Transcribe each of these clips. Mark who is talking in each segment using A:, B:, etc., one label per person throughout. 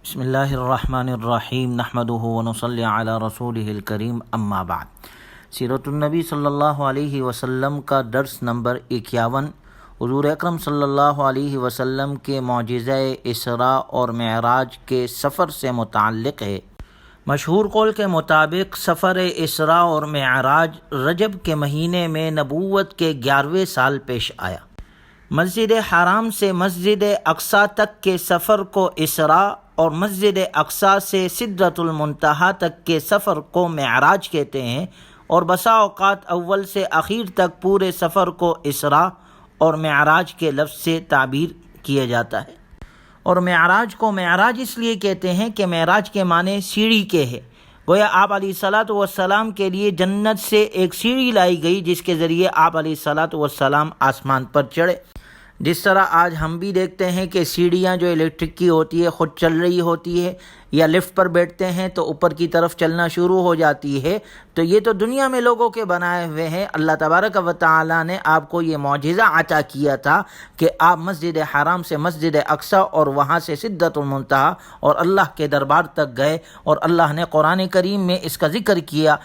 A: بسم اللہ الرحمن الرحیم نحمدہ ونصلی علی رسولہ الکریم اما بعد۔ سیرت النبی صلی اللہ علیہ وسلم کا درس نمبر 51 حضور اکرم صلی اللہ علیہ وسلم کے معجزہ اسراء اور معراج کے سفر سے متعلق ہے۔ مشہور قول کے مطابق سفر اسراء اور معراج رجب کے مہینے میں نبوت کے 11ویں سال پیش آیا۔ مسجد حرام سے مسجد اقصیٰ تک کے سفر کو اسراء اور مسجد اقصیٰ سے سدرۃ المنتہا تک کے سفر کو معراج کہتے ہیں، اور بسا اوقات اول سے اخیر تک پورے سفر کو اسراء اور معراج کے لفظ سے تعبیر کیا جاتا ہے۔ اور معراج کو معراج اس لیے کہتے ہیں کہ معراج کے معنی سیڑھی کے ہے۔ گویا آپ علیہ الصلاۃ والسلام کے لیے جنت سے ایک سیڑھی لائی گئی جس کے ذریعے آپ علیہ الصلاۃ والسلام آسمان پر چڑھے۔ جس طرح آج ہم بھی دیکھتے ہیں کہ سیڑھیاں جو الیکٹرک کی ہوتی ہے خود چل رہی ہوتی ہے، یا لفٹ پر بیٹھتے ہیں تو اوپر کی طرف چلنا شروع ہو جاتی ہے، تو یہ تو دنیا میں لوگوں کے بنائے ہوئے ہیں۔ اللہ تبارک و تعالی نے آپ کو یہ معجزہ عطا کیا تھا کہ آپ مسجد حرام سے مسجد اقصیٰ اور وہاں سے سدرۃ المنتہا اور اللہ کے دربار تک گئے، اور اللہ نے قرآن کریم میں اس کا ذکر کیا۔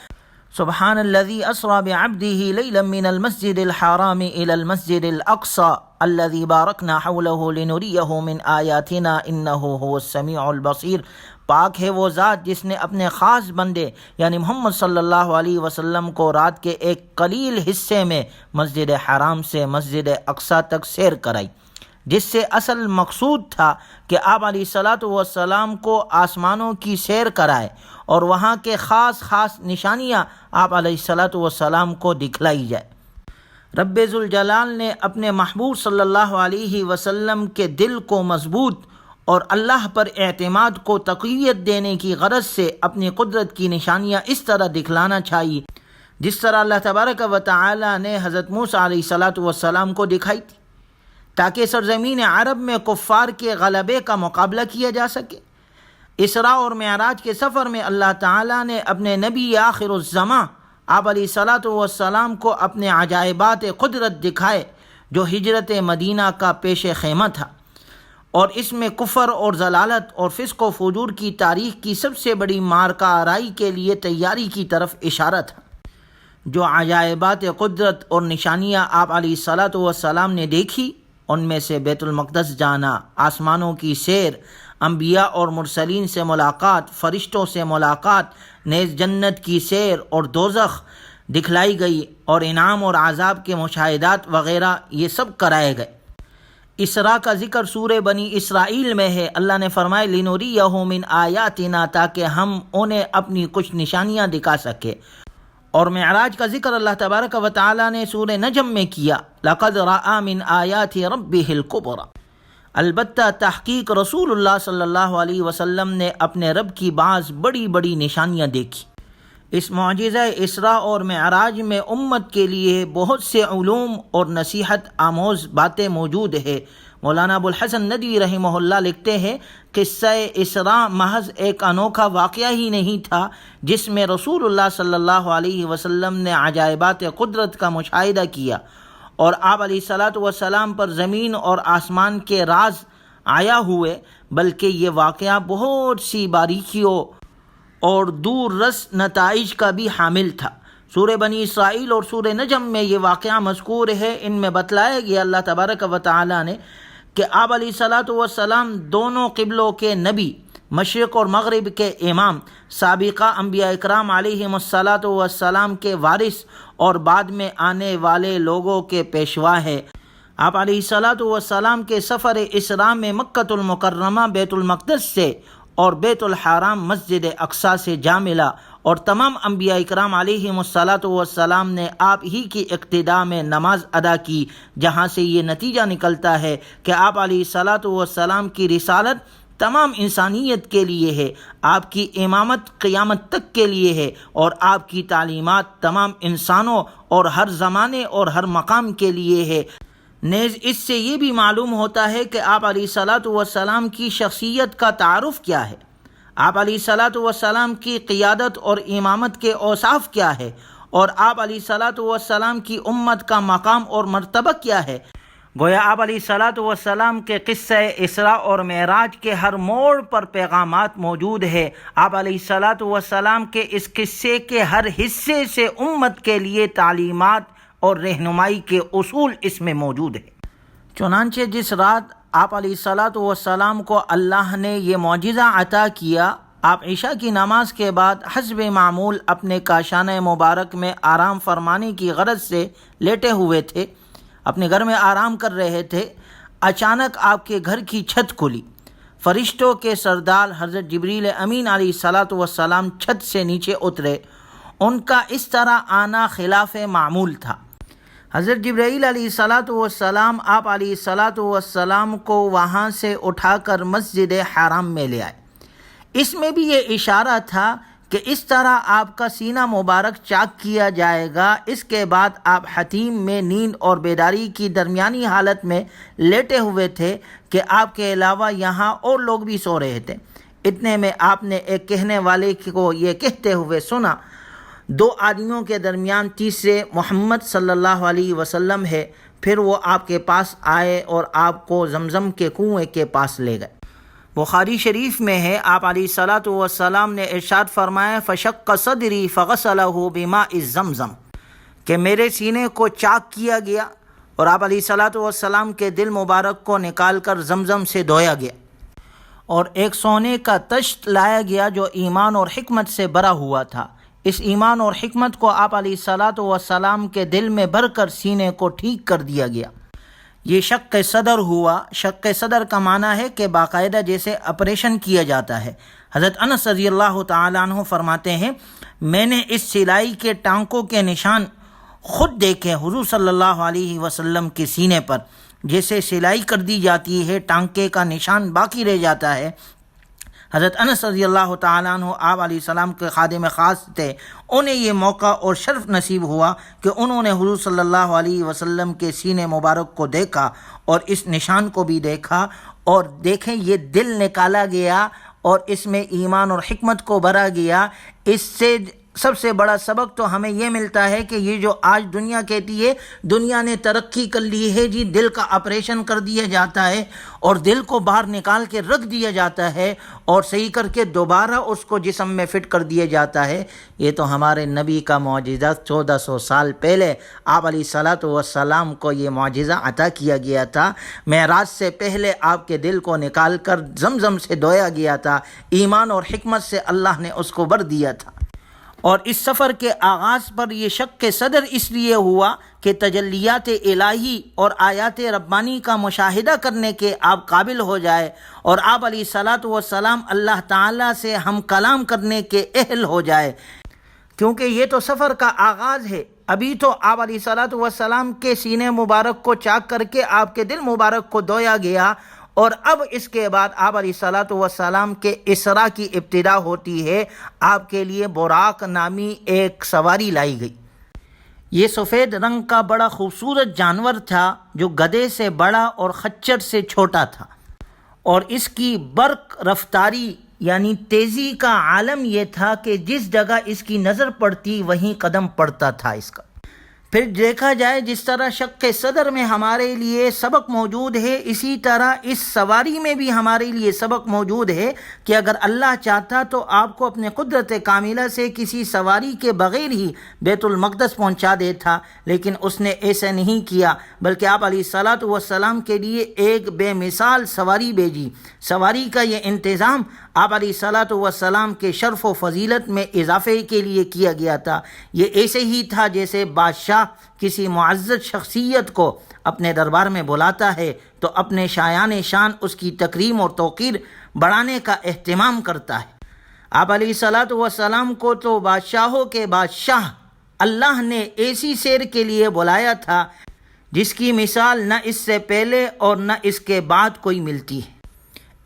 A: سبحان الذی اسری بعبدہ لیلا من المسجد الحرام الی المسجد الاقصی الذی بارکنا حولہ لنریہ من آیاتنا انہ هو السمیع البصیر۔ پاک ہے وہ ذات جس نے اپنے خاص بندے یعنی محمد صلی اللہ علیہ وسلم کو رات کے ایک قلیل حصے میں مسجد حرام سے مسجد اقصیٰ تک سیر کرائی، جس سے اصل مقصود تھا کہ آپ علیہ الصلاۃ والسلام کو آسمانوں کی سیر کرائے اور وہاں کے خاص نشانیاں آپ علیہ الصلاۃ والسلام کو دکھلائی جائے۔ رب ذوالجلال نے اپنے محبوب صلی اللہ علیہ وسلم کے دل کو مضبوط اور اللہ پر اعتماد کو تقویت دینے کی غرض سے اپنی قدرت کی نشانیاں اس طرح دکھلانا چاہیے جس طرح اللہ تبارک و تعالی نے حضرت موسیٰ علیہ الصلاۃ والسلام کو دکھائی تھی، تاکہ سرزمین عرب میں کفار کے غلبے کا مقابلہ کیا جا سکے۔ اسراء اور معراج کے سفر میں اللہ تعالیٰ نے اپنے نبی آخر الزماں آپ علیہ الصلاۃ والسلام کو اپنے عجائبات قدرت دکھائے جو ہجرت مدینہ کا پیش خیمہ تھا، اور اس میں کفر اور ضلالت اور فسق و فجور کی تاریخ کی سب سے بڑی مارکہ آرائی کے لیے تیاری کی طرف اشارہ تھا۔ جو عجائبات قدرت اور نشانیاں آپ علیہ الصلاۃ والسلام نے دیکھی، ان میں سے بیت المقدس جانا، آسمانوں کی سیر، انبیاء اور مرسلین سے ملاقات، فرشتوں سے ملاقات، نیز جنت کی سیر اور دوزخ دکھلائی گئی، اور انعام اور عذاب کے مشاہدات وغیرہ یہ سب کرائے گئے۔ اسراء کا ذکر سورہ بنی اسرائیل میں ہے۔ اللہ نے فرمایا لِنُرِيَهُ مِنْ آیَاتِنَا، تاکہ ہم انہیں اپنی کچھ نشانیاں دکھا سکے۔ اور معراج کا ذکر اللہ تبارک و تعالی نے سورہ نجم میں کیا، لَقَدْ رَأَى مِنْ آیَاتِ رَبِّهِ الْكُبْرَى۔ البتہ تحقیق رسول اللہ صلی اللہ علیہ وسلم نے اپنے رب کی بعض بڑی بڑی نشانیاں دیکھی۔ اس معجزہ اسراء اور معراج میں امت کے لیے بہت سے علوم اور نصیحت آموز باتیں موجود ہیں۔ مولانا ابو الحسن ندوی رحمہ اللہ لکھتے ہیں، قصہ اسراء محض ایک انوکھا واقعہ ہی نہیں تھا جس میں رسول اللہ صلی اللہ علیہ وسلم نے عجائبات قدرت کا مشاہدہ کیا اور آپ علیہ الصلاۃ والسلام پر زمین اور آسمان کے راز آیا ہوئے، بلکہ یہ واقعہ بہت سی باریکیوں اور دور رس نتائج کا بھی حامل تھا۔ سورہ بنی اسرائیل اور سورہ نجم میں یہ واقعہ مذکور ہے۔ ان میں بتلایا گیا اللہ تبارک و تعالی نے کہ آپ علیہ الصلاۃ والسلام دونوں قبلوں کے نبی، مشرق اور مغرب کے امام، سابقہ انبیاء اکرام علیہم الصلاۃ والسلام کے وارث اور بعد میں آنے والے لوگوں کے پیشوا ہے۔ آپ علیہ الصلاۃ والسلام کے سفر اسراء میں مکۃ المکرمہ بیت المقدس سے اور بیت الحرام مسجد اقصیٰ سے جا ملا، اور تمام انبیاء اکرام علیہم الصلاۃ والسلام نے آپ ہی کی اقتداء میں نماز ادا کی، جہاں سے یہ نتیجہ نکلتا ہے کہ آپ علیہ الصلاۃ والسلام کی رسالت تمام انسانیت کے لیے ہے، آپ کی امامت قیامت تک کے لیے ہے، اور آپ کی تعلیمات تمام انسانوں اور ہر زمانے اور ہر مقام کے لیے ہے۔ نیز اس سے یہ بھی معلوم ہوتا ہے کہ آپ علیہ الصلاۃ والسلام کی شخصیت کا تعارف کیا ہے، آپ علیہ الصلاۃ والسلام کی قیادت اور امامت کے اوصاف کیا ہے، اور آپ علیہ الصلاۃ والسلام کی امت کا مقام اور مرتبہ کیا ہے۔ گویا آپ علیہ الصلاۃ والسلام کے قصہ اسراء اور معراج کے ہر موڑ پر پیغامات موجود ہے۔ آپ علیہ الصلاۃ والسلام کے اس قصے کے ہر حصے سے امت کے لیے تعلیمات اور رہنمائی کے اصول اس میں موجود ہے۔ چنانچہ جس رات آپ علیہ الصلاۃ والسلام کو اللہ نے یہ معجزہ عطا کیا، آپ عشاء کی نماز کے بعد حسب معمول اپنے کاشانہ مبارک میں آرام فرمانے کی غرض سے لیٹے ہوئے تھے، اپنے گھر میں آرام کر رہے تھے۔ اچانک آپ کے گھر کی چھت کھلی، فرشتوں کے سردار حضرت جبریل امین علیہ الصلاۃ والسلام چھت سے نیچے اترے۔ ان کا اس طرح آنا خلاف معمول تھا۔ حضرت جبرائیل علیہ الصلاۃ والسلام آپ علیہ الصلاۃ والسلام کو وہاں سے اٹھا کر مسجد حرام میں لے آئے۔ اس میں بھی یہ اشارہ تھا کہ اس طرح آپ کا سینہ مبارک چاک کیا جائے گا۔ اس کے بعد آپ حتیم میں نیند اور بیداری کی درمیانی حالت میں لیٹے ہوئے تھے کہ آپ کے علاوہ یہاں اور لوگ بھی سو رہے تھے۔ اتنے میں آپ نے ایک کہنے والے کو یہ کہتے ہوئے سنا، دو آدمیوں کے درمیان تیسرے محمد صلی اللہ علیہ وسلم ہے۔ پھر وہ آپ کے پاس آئے اور آپ کو زمزم کے کنویں کے پاس لے گئے۔ بخاری شریف میں ہے، آپ علیہ الصلاۃ والسلام نے ارشاد فرمایا، فشق صدری فغسلہ بماء زمزم، کہ میرے سینے کو چاک کیا گیا اور آپ علیہ الصلاۃ والسلام کے دل مبارک کو نکال کر زمزم سے دھویا گیا، اور ایک سونے کا تشت لایا گیا جو ایمان اور حکمت سے بھرا ہوا تھا۔ اس ایمان اور حکمت کو آپ علیہ الصلاۃ والسلام کے دل میں بھر کر سینے کو ٹھیک کر دیا گیا۔ یہ شق صدر ہوا۔ شق صدر کا معنی ہے کہ باقاعدہ جیسے آپریشن کیا جاتا ہے۔ حضرت انس رضی اللہ تعالیٰ عنہ فرماتے ہیں، میں نے اس سلائی کے ٹانکوں کے نشان خود دیکھے حضور صلی اللہ علیہ وسلم کے سینے پر، جیسے سلائی کر دی جاتی ہے، ٹانکے کا نشان باقی رہ جاتا ہے۔ حضرت انس رضی اللہ تعالیٰ عنہ آپ علیہ السلام کے خادم خاص تھے۔ انہیں یہ موقع اور شرف نصیب ہوا کہ انہوں نے حضور صلی اللہ علیہ وسلم کے سینے مبارک کو دیکھا اور اس نشان کو بھی دیکھا، اور دیکھیں یہ دل نکالا گیا اور اس میں ایمان اور حکمت کو بھرا گیا۔ اس سے سب سے بڑا سبق تو ہمیں یہ ملتا ہے کہ یہ جو آج دنیا کہتی ہے دنیا نے ترقی کر لی ہے جی، دل کا آپریشن کر دیا جاتا ہے اور دل کو باہر نکال کے رکھ دیا جاتا ہے اور صحیح کر کے دوبارہ اس کو جسم میں فٹ کر دیا جاتا ہے۔ یہ تو ہمارے نبی کا معجزہ 1400 سال پہلے آپ علیہ الصلاۃ والسلام کو یہ معجزہ عطا کیا گیا تھا۔ معراج سے پہلے آپ کے دل کو نکال کر زمزم سے دھویا گیا تھا، ایمان اور حکمت سے اللہ نے اس کو بھر دیا تھا۔ اور اس سفر کے آغاز پر یہ شق صدر اس لیے ہوا کہ تجلیات الہی اور آیات ربانی کا مشاہدہ کرنے کے آپ قابل ہو جائے اور آپ علیہ الصلاۃ والسلام اللہ تعالیٰ سے ہم کلام کرنے کے اہل ہو جائے، کیونکہ یہ تو سفر کا آغاز ہے۔ ابھی تو آپ علیہ الصلاۃ والسلام کے سینے مبارک کو چاک کر کے آپ کے دل مبارک کو دھویا گیا، اور اب اس کے بعد آپ علیہ الصلاۃ والسلام کے اسراء کی ابتدا ہوتی ہے۔ آپ کے لیے براق نامی ایک سواری لائی گئی۔ یہ سفید رنگ کا بڑا خوبصورت جانور تھا جو گدھے سے بڑا اور خچر سے چھوٹا تھا، اور اس کی برق رفتاری یعنی تیزی کا عالم یہ تھا کہ جس جگہ اس کی نظر پڑتی وہیں قدم پڑتا تھا اس کا۔ پھر دیکھا جائے جس طرح شق صدر میں ہمارے لیے سبق موجود ہے، اسی طرح اس سواری میں بھی ہمارے لیے سبق موجود ہے کہ اگر اللہ چاہتا تو آپ کو اپنے قدرت کاملہ سے کسی سواری کے بغیر ہی بیت المقدس پہنچا دیتا، لیکن اس نے ایسا نہیں کیا، بلکہ آپ علیہ الصلاۃ والسلام کے لیے ایک بے مثال سواری بھیجی۔ سواری کا یہ انتظام آپ علیہ الصلاۃ والسلام کے شرف و فضیلت میں اضافے کے لیے کیا گیا تھا۔ یہ ایسے ہی تھا جیسے بادشاہ کسی معزز شخصیت کو اپنے دربار میں بلاتا ہے تو اپنے شایان شان اس کی تکریم اور توقیر بڑھانے کا اہتمام کرتا ہے۔ آپ علیہ الصلاۃ والسلام کو تو بادشاہوں کے بادشاہ اللہ نے ایسی سیر کے لیے بلایا تھا جس کی مثال نہ اس سے پہلے اور نہ اس کے بعد کوئی ملتی ہے۔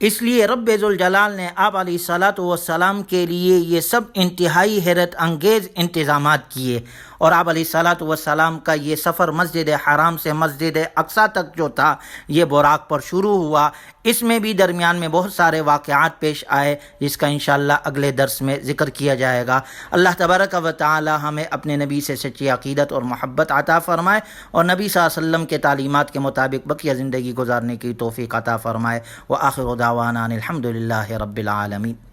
A: اس لیے رب ذوالجلال نے آپ علیہ الصلاۃ والسلام کے لیے یہ سب انتہائی حیرت انگیز انتظامات کیے، اور آپ علیہ السلام کا یہ سفر مسجد حرام سے مسجد اقصیٰ تک جو تھا یہ براق پر شروع ہوا. اس میں بھی درمیان میں بہت سارے واقعات پیش آئے جس کا انشاءاللہ اگلے درس میں ذکر کیا جائے گا. اللہ تبارک و تعالی ہمیں اپنے نبی سے سچی عقیدت اور محبت عطا فرمائے اور نبی صلی اللہ علیہ وسلم کے تعلیمات کے مطابق بقیہ زندگی گزارنے کی توفیق عطا فرمائے. وآخر دعوانا الحمد للہ رب العالمین.